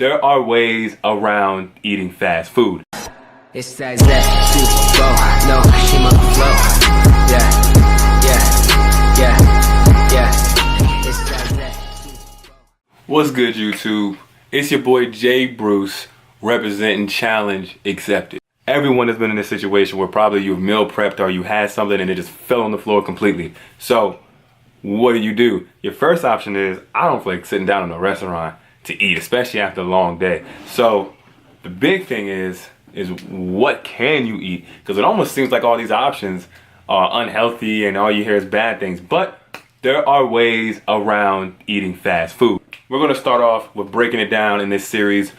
there are ways around eating fast food. It's that no, she my flow. Yeah. It's that. What's good, YouTube? It's your boy Jay Bruce, representing Challenge Accepted. Everyone has been in a situation where probably you've meal prepped or you had something and it just fell on the floor completely. So what do? Your first option is, I don't feel like sitting down in a restaurant to eat, especially after a long day. So the big thing is what can you eat? Because it almost seems like all these options are unhealthy and all you hear is bad things. But there are ways around eating fast food. We're going to start off with breaking it down in this series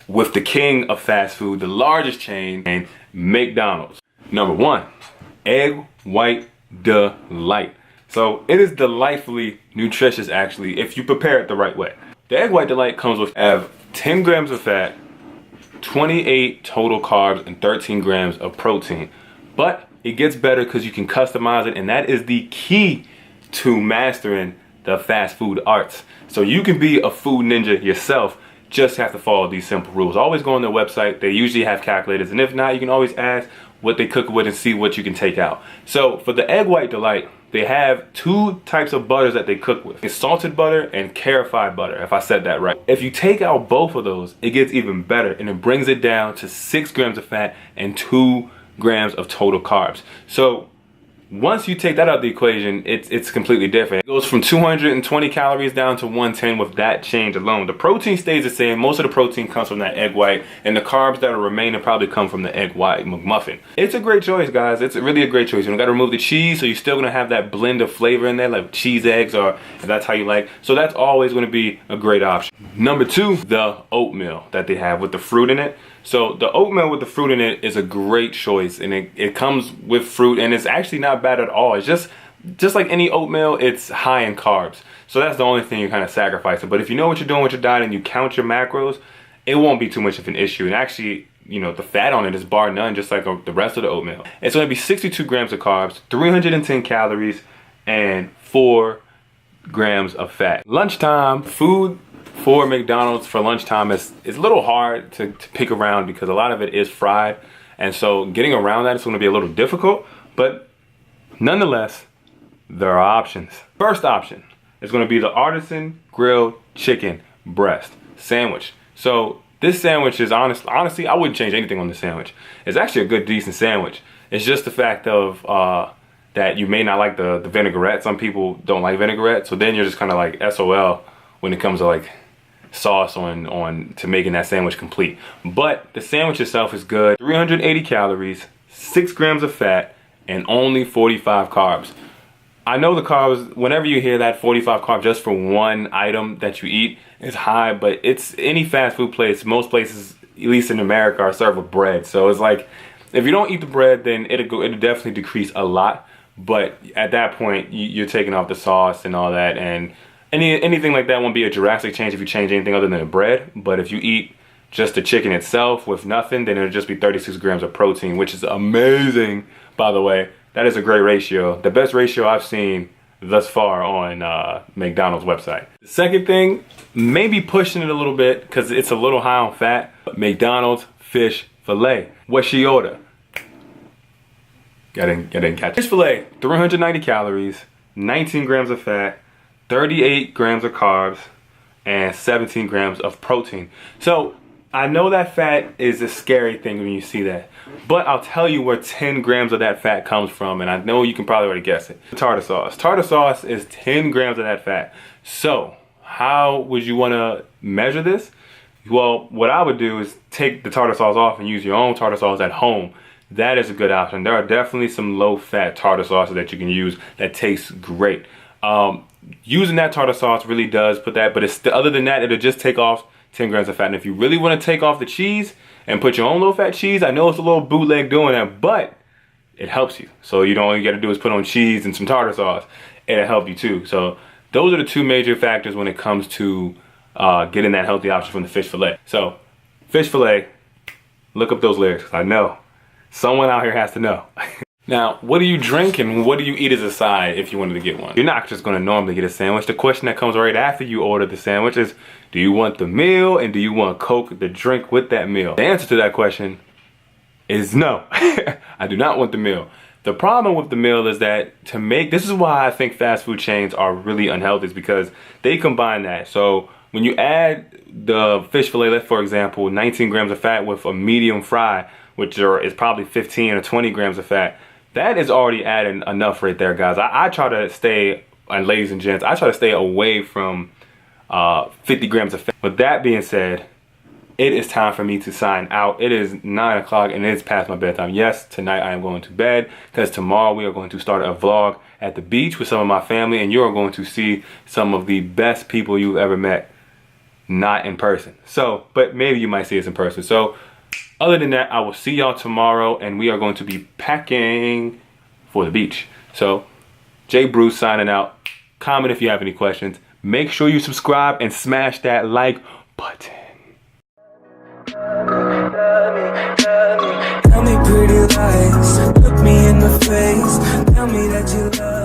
with the king of fast food, the largest chain, McDonald's. Number one, Egg White Delight. So it is delightfully nutritious, actually, if you prepare it the right way. The Egg White Delight comes with 10 grams of fat, 28 total carbs, and 13 grams of protein. But it gets better because you can customize it, and that is the key to mastering the fast food arts. So you can be a food ninja yourself, just have to follow these simple rules. Always go on their website. They usually have calculators, and if not, you can always ask what they cook with and see what you can take out. So for the Egg White Delight, they have two types of butters that they cook with. It's salted butter and clarified butter, if I said that right. If you take out both of those, it gets even better, and it brings it down to 6 grams of fat and 2 grams of total carbs. So once you take that out of the equation, it's completely different. It goes from 220 calories down to 110 with that change alone. The protein stays the same. Most of the protein comes from that egg white, and the carbs that are remaining probably come from the egg white McMuffin. It's a great choice, guys. It's really a great choice. You don't got to remove the cheese, so you're still going to have that blend of flavor in there, like cheese eggs, or if that's how you like. So that's always going to be a great option. Number two, the oatmeal that they have with the fruit in it. So the oatmeal with the fruit in it is a great choice, and it comes with fruit, and it's actually not bad at all. It's just like any oatmeal, it's high in carbs. So that's the only thing you're kind of sacrificing. But if you know what you're doing with your diet and you count your macros, it won't be too much of an issue. And actually, you know, the fat on it is bar none, just like the rest of the oatmeal. It's going to be 62 grams of carbs, 310 calories, and 4 grams of fat. Lunchtime food for McDonald's for lunchtime is a little hard to pick around because a lot of it is fried, and so getting around that is going to be a little difficult, but nonetheless there are options. First option is going to be the artisan grilled chicken breast sandwich. So this sandwich is honestly, I wouldn't change anything on this sandwich. It's actually a good, decent sandwich. It's just the fact of that you may not like the vinaigrette. Some people don't like vinaigrette, so then you're just kind of like SOL when it comes to like sauce on to making that sandwich complete. But the sandwich itself is good. 380 calories, 6 grams of fat, and only 45 carbs. I know the carbs, whenever you hear that 45 carbs just for one item that you eat, is high, but it's any fast food place, most places, at least in America, are served with bread. So it's like, if you don't eat the bread, then it'll definitely decrease a lot. But at that point, you're taking off the sauce and all that, and anything like that won't be a drastic change if you change anything other than the bread. But if you eat just the chicken itself with nothing, then it'll just be 36 grams of protein, which is amazing, by the way. That is a great ratio. The best ratio I've seen thus far on McDonald's website. The second thing, maybe pushing it a little bit because it's a little high on fat. McDonald's fish fillet. What she order? I didn't catch it. Fish fillet, 390 calories, 19 grams of fat, 38 grams of carbs, and 17 grams of protein. So I know that fat is a scary thing when you see that, but I'll tell you where 10 grams of that fat comes from, and I know you can probably already guess it. Tartar sauce. Tartar sauce is 10 grams of that fat. So how would you want to measure this? Well, what I would do is take the tartar sauce off and use your own tartar sauce at home. That is a good option. There are definitely some low-fat tartar sauces that you can use that taste great. Using that tartar sauce really does put that, but other than that, it'll just take off 10 grams of fat. And if you really want to take off the cheese and put your own low-fat cheese, I know it's a little bootleg doing that, but it helps you. So you don't all you got to do is put on cheese and some tartar sauce. It'll help you too. So those are the two major factors when it comes to getting that healthy option from the fish fillet. So fish fillet, look up those lyrics. I know someone out here has to know. Now, what do you drink and what do you eat as a side if you wanted to get one? You're not just gonna normally get a sandwich. The question that comes right after you order the sandwich is, do you want the meal and do you want Coke, the drink with that meal? The answer to that question is no. I do not want the meal. The problem with the meal is that this is why I think fast food chains are really unhealthy, is because they combine that. So when you add the fish fillet, for example, 19 grams of fat with a medium fry, which is probably 15 or 20 grams of fat, that is already adding enough right there, guys. I try to stay, and ladies and gents, I try to stay away from 50 grams of fat. With that being said, it is time for me to sign out. It is 9 o'clock and it's past my bedtime. Yes, tonight I am going to bed because tomorrow we are going to start a vlog at the beach with some of my family, and you are going to see some of the best people you've ever met, not in person. So, but maybe you might see us in person. So, other than that, I will see y'all tomorrow, and we are going to be packing for the beach. So, Jay Bruce signing out. Comment if you have any questions. Make sure you subscribe and smash that like button. Tell me pretty lies, look me in the face, tell me that you love